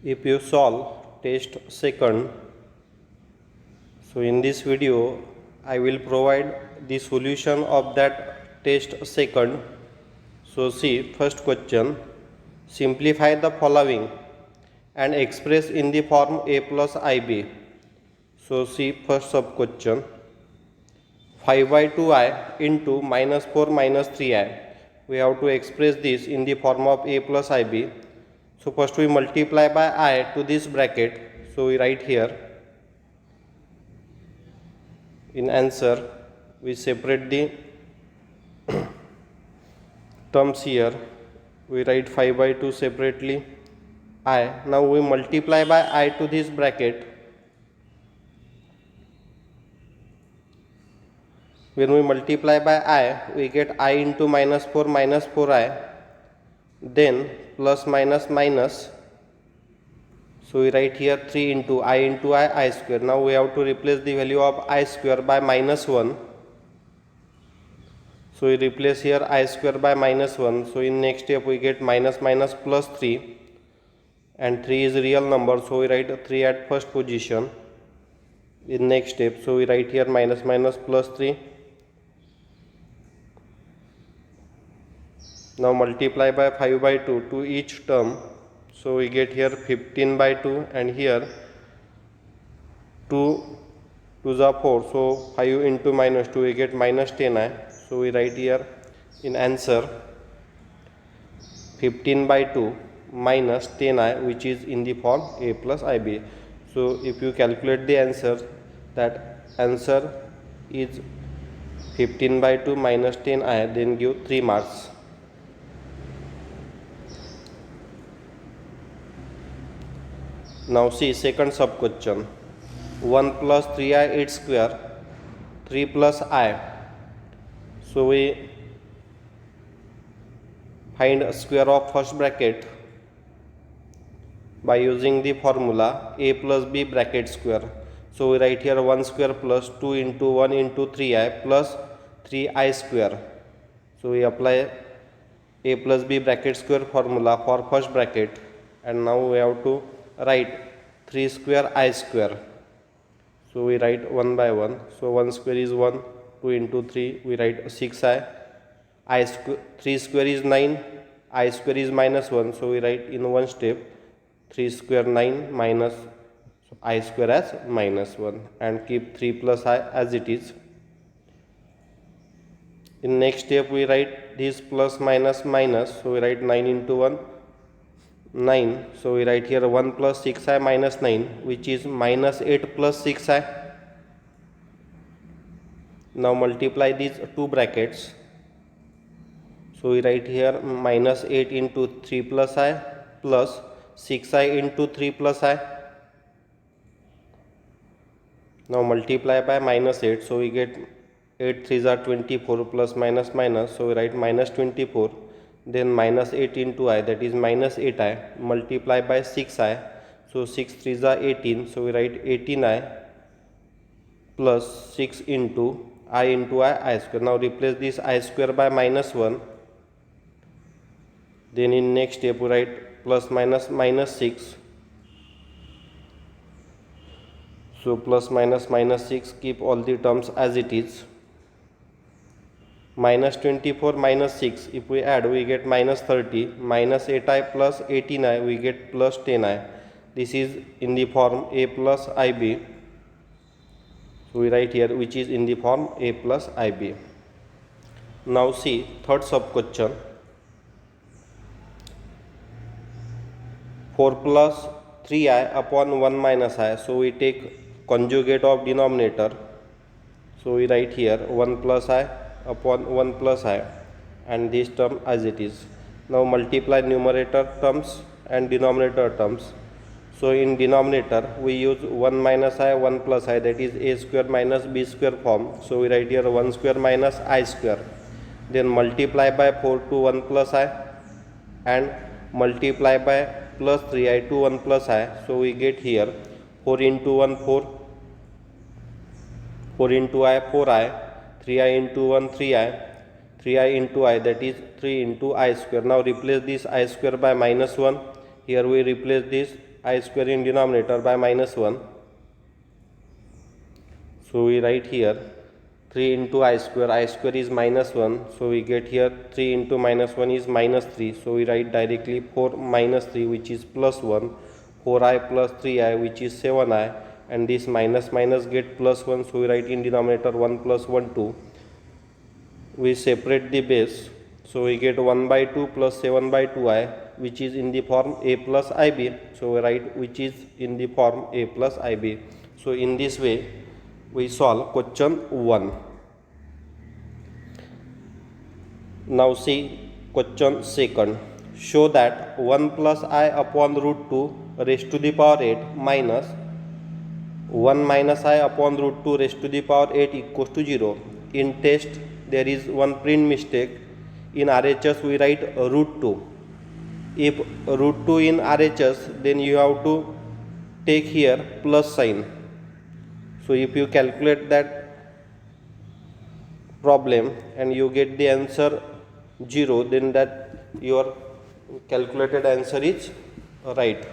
If you solve test second, so in this video I will provide the solution of that test second. So see first question, simplify the following and express in the form a plus ib. So see first sub question, 5 by 2i into minus 4 minus 3i. We have to express this in the form of a plus ib. So first we multiply by I to this bracket. So we write here in answer, we separate the terms here. We write 5 by 2 separately I. Now we multiply by I to this bracket. When we multiply by I, we get I into minus 4 minus 4i, then plus minus minus. So we write here 3 into I square. Now we have to replace the value of I square by minus 1. So we replace here I square by minus 1. So in next step we get minus minus plus 3, and 3 is real number, so we write 3 at first position in next step. So we write here minus minus plus 3. Now multiply by 5 by 2 to each term. So we get here 15 by 2, and here 2 to the 4. So 5 into minus 2, we get minus 10i. So we write here in answer 15 by 2 minus 10i, which is in the form a plus ib. So if you calculate the answer, that answer is 15 by 2 minus 10i, then give 3 marks. Now see second sub question, 1 plus 3i its square, 3 plus I. So we find square of first bracket by using the formula a plus b bracket square. So we write here 1 square plus 2 into 1 into 3i plus 3i square. So we apply a plus b bracket square formula for first bracket, and now we have to write 3 square I square. So we write 1 by 1. So 1 square is 1, 2 into 3, we write 6i. 3 square is 9, I square is minus 1. So we write in one step 3 square 9 minus I square as minus 1, and keep 3 plus I as it is. In next step we write this plus minus minus. So we write 9 into 1, 9. So we write here 1 plus 6i minus 9, which is minus 8 plus 6i. Now multiply these two brackets. So we write here minus 8 into 3 plus i plus 6i into 3 plus i. Now multiply by minus 8. So we get 8 3s are 24 plus minus minus. So we write minus 24. Then minus 8 into I, that is minus 8i, multiply by 6i. So 6 3s are 18. So we write 18i plus 6 into I square. Now replace this I square by minus 1. Then in next step we write plus minus minus 6. So plus minus minus 6, keep all the terms as it is. Minus 24 minus 6, if we add we get minus 30. Minus 8i plus 18i, we get plus 10i. This is in the form a plus ib. So we write here which is in the form a plus ib. Now see third sub question, 4 plus 3i upon 1 minus I. So we take conjugate of denominator. So we write here 1 plus I upon 1 plus I, and this term as it is. Now multiply numerator terms and denominator terms. So in denominator we use 1 minus I, 1 plus I, that is a square minus b square form. So we write here 1 square minus I square. Then multiply by 4 to 1 plus I, and multiply by plus 3i to 1 plus I. So we get here 4 into 1 4, 4 into I 4i, 3i into 1 3i, 3i into I, that is 3 into I square. Now replace this I square by minus 1. Here we replace this I square in denominator by minus 1. So we write here 3 into I square is minus 1. So we get here 3 into minus 1 is minus 3. So we write directly 4 minus 3 which is plus 1, 4i plus 3i which is 7i, and this minus minus get plus 1. So we write in denominator 1 plus 1 2. We separate the base. So we get 1 by 2 plus 7 by 2i which is in the form a plus ib. So we write which is in the form a plus ib. So in this way we solve question 1. Now see question 2. Show that 1 plus I upon root 2 raised to the power 8 minus 1 minus I upon root 2 raised to the power 8 equals to 0. In test there is one print mistake. In RHS we write root 2. If root 2 in RHS, then you have to take here plus sign. So if you calculate that problem and you get the answer 0, then that your calculated answer is right.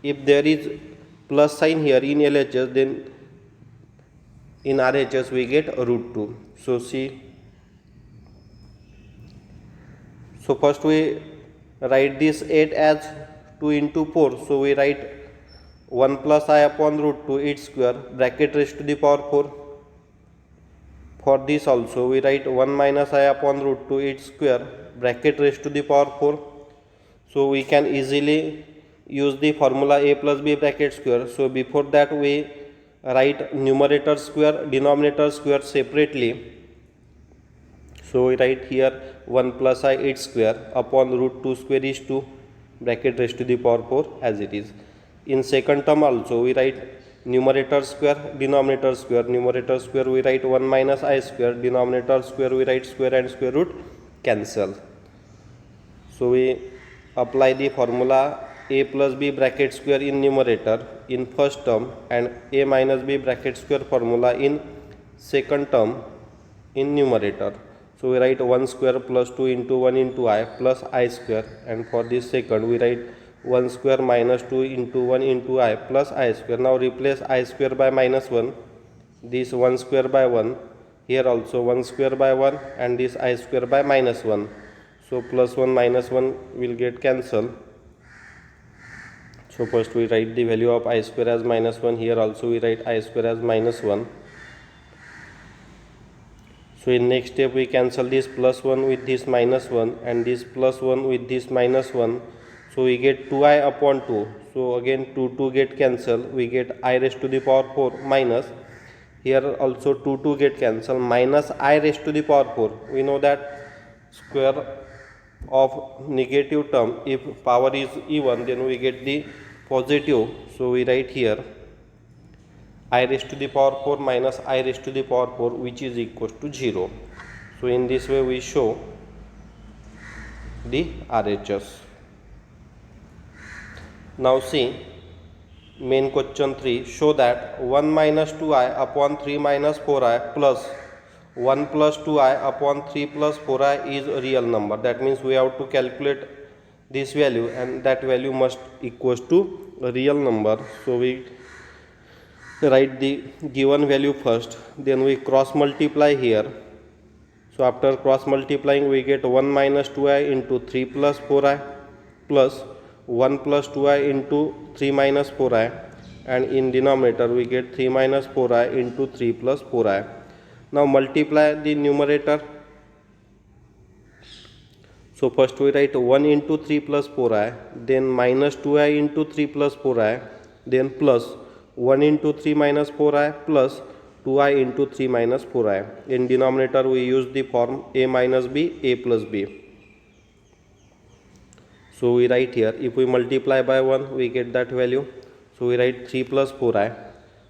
If there is plus sign here in LHS, then in RHS we get root 2. So see, so first we write this 8 as 2 into 4. So we write 1 plus I upon root 2 its square bracket raised to the power 4. For this also we write 1 minus I upon root 2 its square bracket raised to the power 4. So we can easily use the formula a plus b bracket square. So before that we write numerator square, denominator square separately. So we write here 1 plus I its square upon root 2 square is 2 bracket raised to the power 4 as it is. In second term also we write numerator square, denominator square. Numerator square we write 1 minus I square, denominator square we write square and square root cancel. So we apply the formula a plus b bracket square in numerator in first term and a minus b bracket square formula in second term in numerator. So we write 1 square plus 2 into 1 into I plus I square, and for this second we write 1 square minus 2 into 1 into I plus I square. Now replace I square by minus 1, this 1 square by 1, here also 1 square by 1, and this I square by minus 1. So plus 1 minus 1 will get cancelled. So first we write the value of I square as minus 1, here also we write I square as minus 1. So in next step we cancel this plus 1 with this minus 1 and this plus 1 with this minus 1. So we get 2i upon 2. So again 2 get cancelled. We get I raised to the power 4 minus, here also 2 get cancelled, minus I raised to the power 4. We know that square of negative term, if power is even, then we get the positive. So we write here I raised to the power 4 minus I raised to the power 4 which is equals to 0. So in this way we show the RHS. Now see main question 3. Show that 1 minus 2i upon 3 minus 4i plus 1 plus 2i upon 3 plus 4i is a real number. That means we have to calculate this value and that value must equals to a real number. So we write the given value first, then we cross multiply here. So after cross multiplying we get 1 minus 2i into 3 plus 4i plus 1 plus 2i into 3 minus 4i, and in denominator we get 3 minus 4i into 3 plus 4i. Now multiply the numerator. So first we write 1 into 3 plus 4i, then minus 2i into 3 plus 4i, then plus 1 into 3 minus 4i plus 2i into 3 minus 4i. In denominator we use the form a minus b, a plus b. So we write here, if we multiply by 1 we get that value. So we write 3 plus 4i,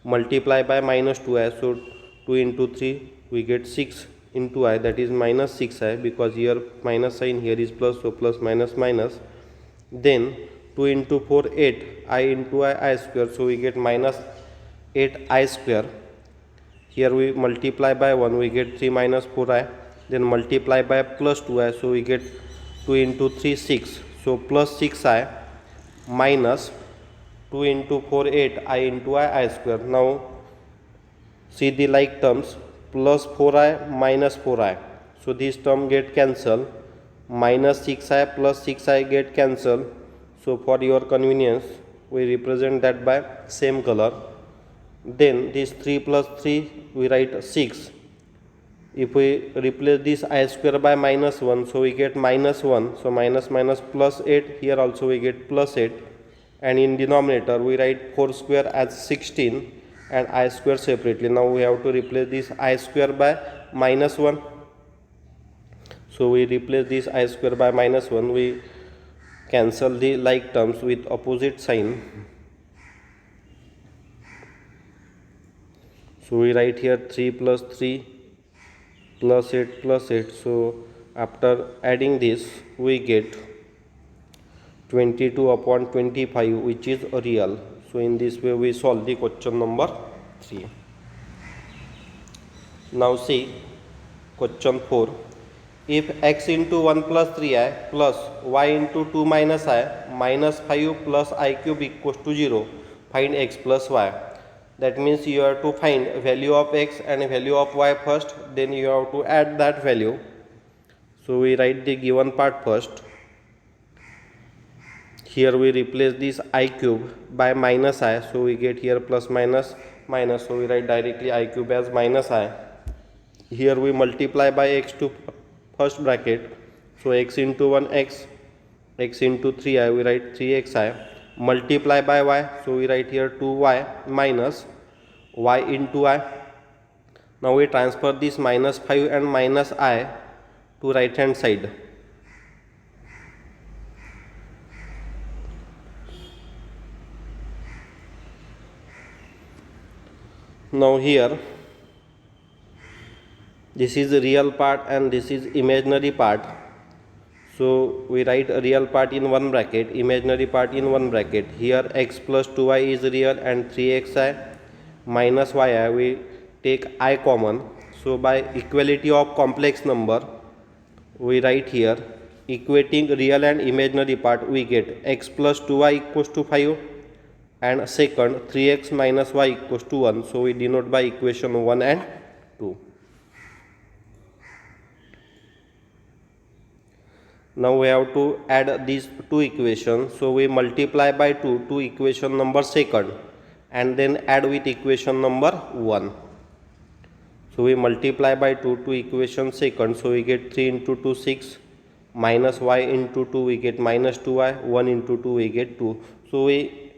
multiply by minus 2i, so 2 into 3 we get 6 into I, that is minus 6i, because here minus sign, here is plus, so plus minus minus. Then 2 into 4 8, I into I square, so we get minus 8i square. Here we multiply by 1, we get 3 minus 4i, then multiply by plus 2i, so we get 2 into 3 6, so plus 6i minus 2 into 4 8 I into I square. Now see the like terms, plus 4i minus 4i, so this term get cancelled, minus 6i plus 6i get cancelled. So for your convenience we represent that by same color. Then this 3 plus 3 we write 6. If we replace this I square by minus 1, so we get minus 1, so minus minus plus 8, here also we get plus 8, and in denominator we write 4 square as 16 and I square separately. Now we have to replace this I square by minus 1, so we replace this I square by minus 1, we cancel the like terms with opposite sign. So we write here 3 plus 3 plus 8 plus 8. So after adding this we get 22 upon 25, which is real. So in this way we solve the question number 3. Now see question 4. If x into 1 plus 3i plus y into 2 minus I minus 5 plus I cube equals to 0, find x plus y. That means you have to find value of x and value of y first, then you have to add that value. So we write the given part first. Here we replace this I cube by minus I, so we get here plus minus minus, so we write directly I cube as minus I. Here we multiply by x to first bracket, so x into 1 x, x into 3i we write 3xi, multiply by y, so we write here 2y minus y into I. Now we transfer this minus 5 and minus I to right hand side. Now here this is the real part and this is imaginary part. So we write a real part in one bracket, imaginary part in one bracket. Here x plus 2y is real and 3xi minus yi we take I common. So by equality of complex number we write here, equating real and imaginary part, we get x plus 2y equals to 5 and second 3x minus y equals to 1. So we denote by equation 1 and 2. Now we have to add these two equations, so we multiply by 2 to equation number second and then add with equation number 1. So we multiply by 2 to equation second, so we get 3 into 2 6, minus y into 2 we get minus 2y, 1 into 2 we get 2. So we,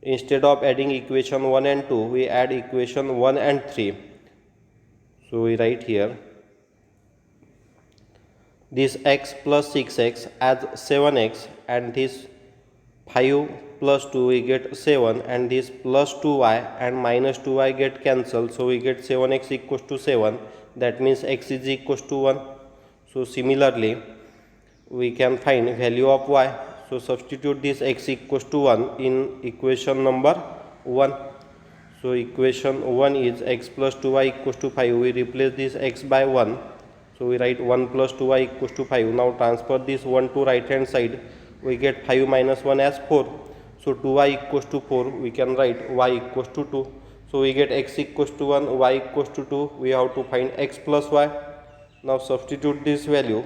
instead of adding equation 1 and 2, we add equation 1 and 3. So we write here this x plus 6x as 7x and this 5 plus 2 we get 7 and this plus 2y and minus 2y get cancelled, so we get 7x equals to 7, that means x is equals to 1. So similarly we can find value of y, so substitute this x equals to 1 in equation number 1. So equation 1 is x plus 2y equals to 5, we replace this x by 1, so we write 1 plus 2y equals to 5. Now transfer this 1 to right hand side, we get 5 minus 1 as 4. So 2y equals to 4, we can write y equals to 2. So we get x equals to 1, y equals to 2, we have to find x plus y. Now substitute this value,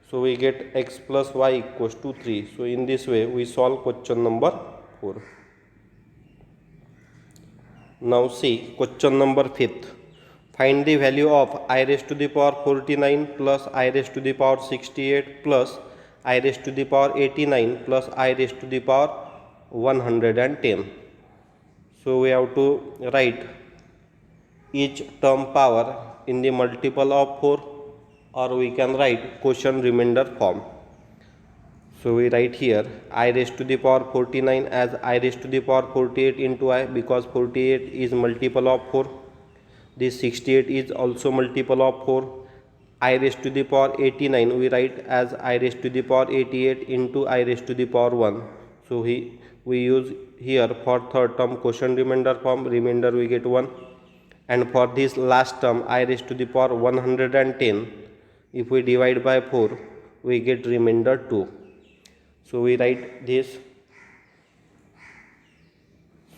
so we get x plus y equals to 3. So in this way we solve question number 4. Now see question number 5th. Find the value of I raised to the power 49 plus I raised to the power 68 plus I raised to the power 89 plus I raised to the power 110. So we have to write each term power in the multiple of 4, or we can write quotient remainder form. So we write here I raised to the power 49 as I raised to the power 48 into I, because 48 is multiple of 4. This 68 is also multiple of 4. I raised to the power 89 we write as I raised to the power 88 into I raised to the power 1. So we use here for third term quotient remainder form, remainder we get 1. And for this last term I raised to the power 110, if we divide by 4 we get remainder 2. So we write this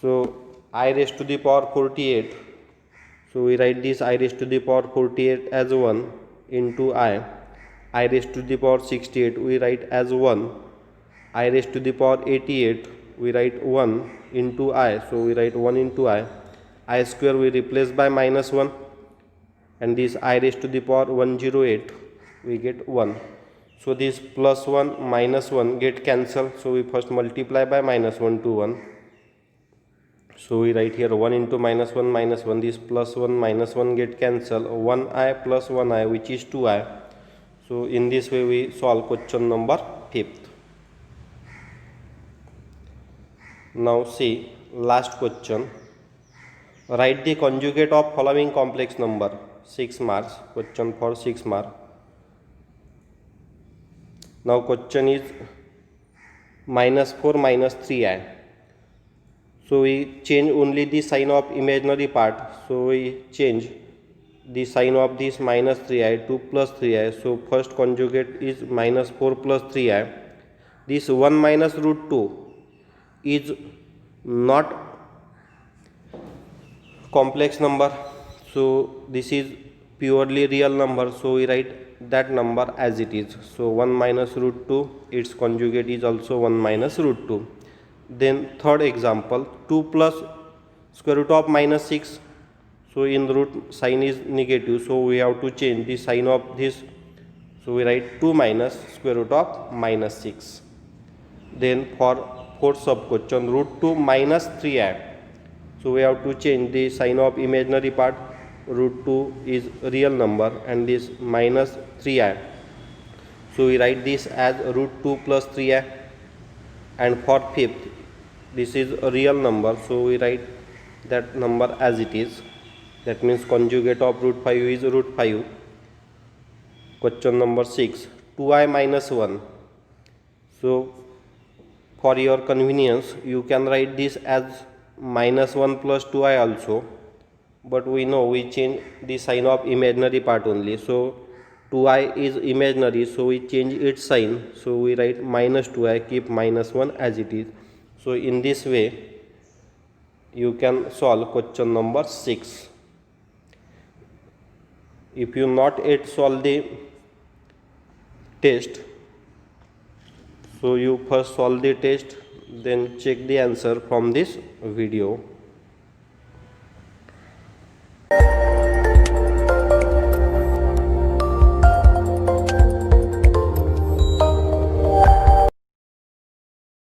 So I raised to the power 48. So we write this I raised to the power 48 as 1 into I raised to the power 68 we write as 1. I raised to the power 88 we write 1 into I. So we write 1 into I square we replace by minus 1, and this I raised to the power 108 we get 1. So this plus 1 minus 1 get cancelled. So we first multiply by minus 1 to 1. So we write here 1 into minus 1 minus 1, this plus 1 minus 1 get cancelled, 1I plus 1I which is 2I. So in this way we solve question number 5th. Now see last question. Write the conjugate of following complex number. 6 marks, question for 6 marks. Now question is minus 4 minus 3I. So we change only the sign of imaginary part. So we change the sign of this minus 3I to plus 3I. So first conjugate is minus 4 plus 3I. This 1 minus root 2 is not complex number. So this is purely real number. So we write that number as it is. So 1 minus root 2, its conjugate is also 1 minus root 2. Then third example, 2 plus square root of minus 6. So in root sign is negative, so we have to change the sign of this. So we write 2 minus square root of minus 6. Then for fourth sub question, root 2 minus 3I. So we have to change the sign of imaginary part. Root 2 is real number and this minus 3I. So we write this as root 2 plus 3I. And for fifth, this is a real number, so we write that number as it is. That means conjugate of root 5 is root 5. Question number 6, 2I minus 1. So for your convenience, you can write this as minus 1 plus 2I also. But we know we change the sign of imaginary part only. So 2I is imaginary, so we change its sign. So we write minus 2I, keep minus 1 as it is. So in this way, you can solve question number 6. If you not yet solve the test, so you first solve the test, then check the answer from this video.